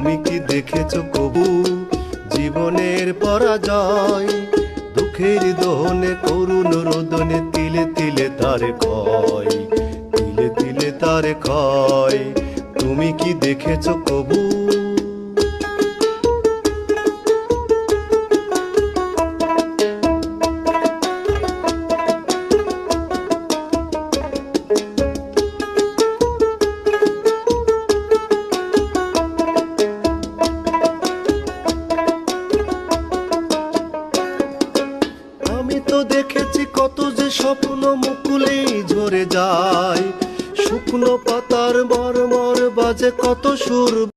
তুমি কি দেখেছো কবু জীবনের পরাজয়? দুঃখের দহনে করুণ রোদনে তিলে তিলে তার ক্ষয়, তিলে তিলে তার ক্ষয়। তুমি কি দেখেছো কবু? আমি তো দেখেছি কত যে স্বপ্ন মুকুলেই ঝরে যায়, শুকনো পাতার মরমর বাজে কত সুর।